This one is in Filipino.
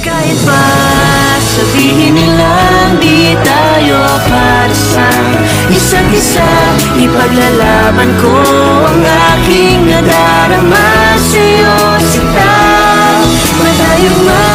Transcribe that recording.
Kahit pa sabihin nilang di tayo para sa isa't isa, ipaglalaban ko ang aking nadarama sa'yo, sinta. Malayo man